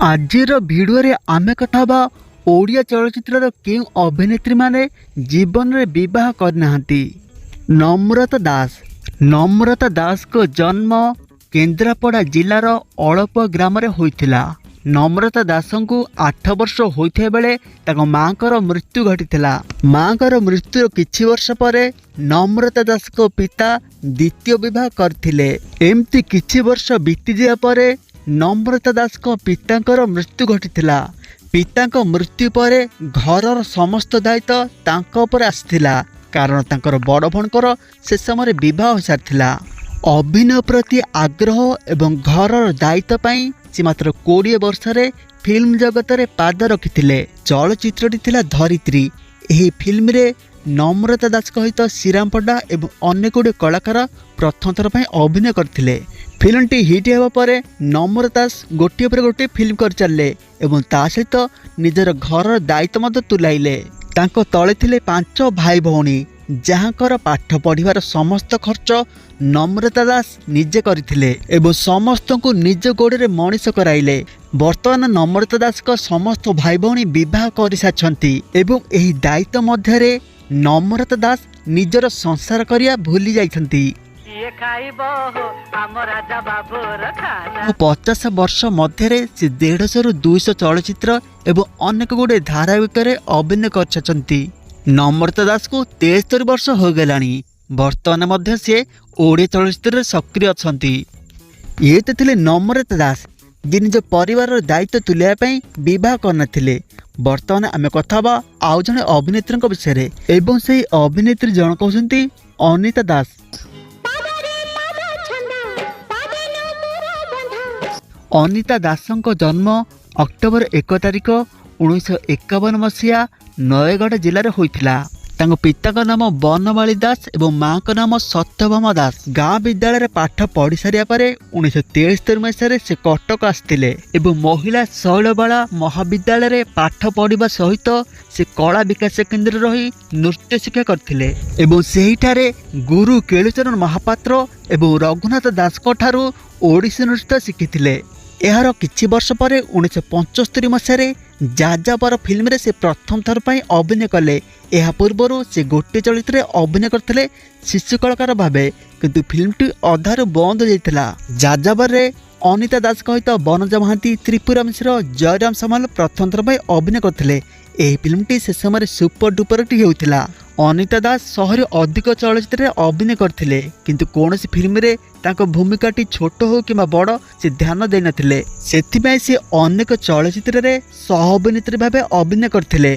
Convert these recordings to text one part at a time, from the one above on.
आजिर video आमे कथा हबा ओडिया चलचित्र केउ अभिनेत्री माने जीवन रे विवाह करनाहांती। नम्रता दास। नम्रता दास को जन्म केन्द्रापड़ा जिलार अळप ग्राम रे होइथिला। नम्रता दास को 8 वर्ष होइथे बेले ताको मांकर मृत्यु घटिथिला। मांकर मृत्यु किछि वर्ष परे नम्रता दास को पिता द्वितीय विवाह करथिले। एमती किछि वर्ष बीती जिया परे नम्रता दास को पितांकर मृत्यु घटिथिला। पितांक मृत्यु परे घरर समस्त दायित्व तांको पर आसिथिला, कारण तांकर बड़ भणकर से समय विवाह हो सारथिला। अभिनय प्रति आग्रह एवं घरर दायित्व पई से मात्र 20 वर्ष रे फिल्म जगत रे पाद रखिथिले। चलचित्रटी थिला धरित्री। एही फिल्म रे नम्रता दास सहित श्रीराम पड्डा एवं अन्य गुड़े कलाकार प्रथम थर पई अभिनय करथिले। फिल्मटी हिट हेबा परे नम्रता दास गोटे पर गोटे फिल्म कर चलले एवं ता सहित निजर घरर दायित्व मध्य तुलाइले। तांको तळे थिले 5 भाई भौणी, जहाँकर पाठ पढ़िबार समस्त खर्च नम्रता दास निजे करथिले एवं समस्त को निज गोड़े मनीष कराइले। वर्तमान नम्रता दास को समस्त भाई भौणी विवाह कर सारछंती एवं एही दायित्व मध्यरे नम्रता दास निजर संसार करिया भूली जाइछंती। 50 वर्ष मध्य से 150 रु 200 चलचित्र एवं अनेक गुड़े धारावाहिक अभिनय कर नम्रता दास को 73 वर्ष हो गलानी। वर्तमान मध्य से ओडिया चलचित्र सक्रिय अछंती। ये तो थिले नम्रता दास जे निज परिवार दायित्व तुलिया पई विवाह करनथिले। वर्तमान आमे कथा बा आउ जने अभिनेत्री विषय रे एवं से अभिनेत्री जन कहउछंती अनिता दास। अनिता दासंक जन्म अक्टोबर 1 तारिख 1951 मसीहा नयगढ़ जिले में होइथिला। तांको पिता का नाम बनमाली दास एवं माँ का नाम सत्यभामा दास। गाँ विद्यालय पाठ पढ़ी सारिया परे 1973 मसीह से कटक आसथिले एवं महिला शैलबाला महाविद्यालय पाठ पढ़िबा सहित से कला विकास केन्द्र रही नृत्य शिक्षा करथिले एवं सेहिठारे गुरु केलुचरण महापात्र एवं रघुनाथ दास को ठारू ओडिसी नृत्य शिखिथिले। एहार किछि वर्ष परे 1975 मसीह जाजापर फिल्म रे से प्रथम थर पई अभिनय कले। एहा पूर्वरु से गोटे चलचित्र अभिनय करथिले शिशु कलाकार भाबे, किंतु फिल्मटी अधारु बंद हो जाइथिला। जाजापर रे अनिता दास सहित बनज महांती, त्रिपुरा मिश्र, जयराम सामल प्रथम थर पई अभिनय करथिले। एही फिल्मटी से समय सुपर डुपर टी हेउथिला। अनिता दास शहर अधिक चलचित्र अभिनय करथिले, किंतु कोनोसी फिल्म रे तांको भूमिकाटी छोट हो कि बड़ से ध्यान दे नथिले। सेथिबाई से अनेक चलचित्र रे सह अभिनेत्री भाबे अभिनय करथिले।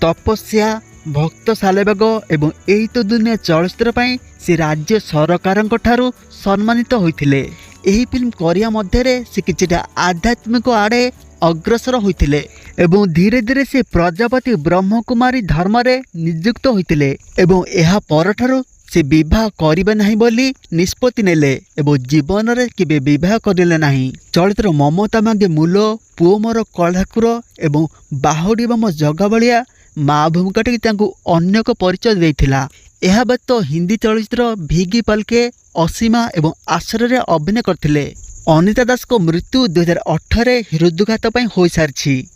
तपस्या, भक्त सालेबाग एवं एही तो दुनिया चलचित्र पई से राज्य सरकारक ठारू सम्मानित होइथिले। एही फिल्म करिया मध्यरे से किछिटा आध्यात्मिक आड़े अग्रसर होइथिले एवं धीरे धीरे से प्रजापति ब्रह्मकुमारी धर्म रे नियुक्त होइथिले एवं एहा परठारू से विवाह करिबे नाही बोली निष्पत्ति नेले एवं जीवन रे केबे विवाह करिले नाही। चलचित्र ममता मांगे मूलो, पुओ मोर कलाकुर एवं बाहुडी बम जगाबलिया माँ भूमिकाटी तांकु अन्य को परिचय देइथिला। एहा व्यतीत हिंदी चलचित्र भीगी पलके, असीमा एवं आश्रय रे अभिनय करथिले। अनिता दास को मृत्यु 2018 हृदघात हो सारी।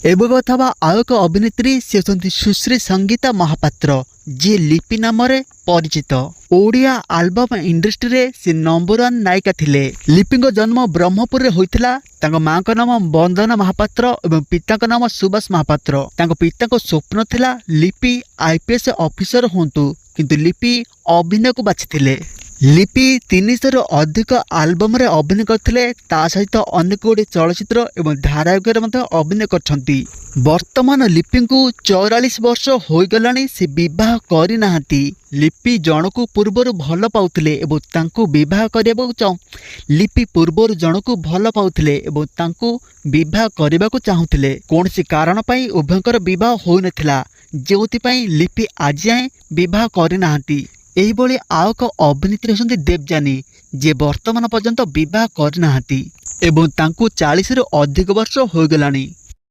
एवं अथवा आउ एक अभिनेत्री से सुश्री संगीता महापात्र, जी लिपि नाम रे परिचित। ओडिया आल्बम इंडस्ट्री रे से नंबर 1 नायिका थिले। लिपि जन्म ब्रह्मपुर रे होइथिला। तांको माँ का नाम वंदना महापात्र एवं पिता का नाम सुभाष महापात्र। तांको पिता को स्वप्न थिला लिपि आईपीएस ऑफिसर होंतु, किंतु लिपि अभिनय को बाछिथिले। लिपि 300 रु अधिक आल्बम रे अभिनय करथिले। ता सहित अनेक गुड़े चलचित्र एवं धारावाहिक रे मते अभिनय करछंती। वर्तमान लिपि को 44 वर्ष हो गलानी। से विवाह करि नाहंती। लिपि जनकु पूर्वरु भल पाउथिले एवं तांकु विवाह करियाबो लिपि पूर्वरु जनकु भल पाउथिले एवं तांकु विवाह करिबाकु चाहुथिले। कोनसी कारण पई उभयंकर विवाह होई नथिला, जेउति पई लिपि आज जाए विवाह करि नाहंती। एही बोली आउ एक अभिनेत्री होती देवजानी, जे वर्तमान पर्यंत विवाह करना एवं तांकु 40 रु अधिक वर्ष हो गलानी।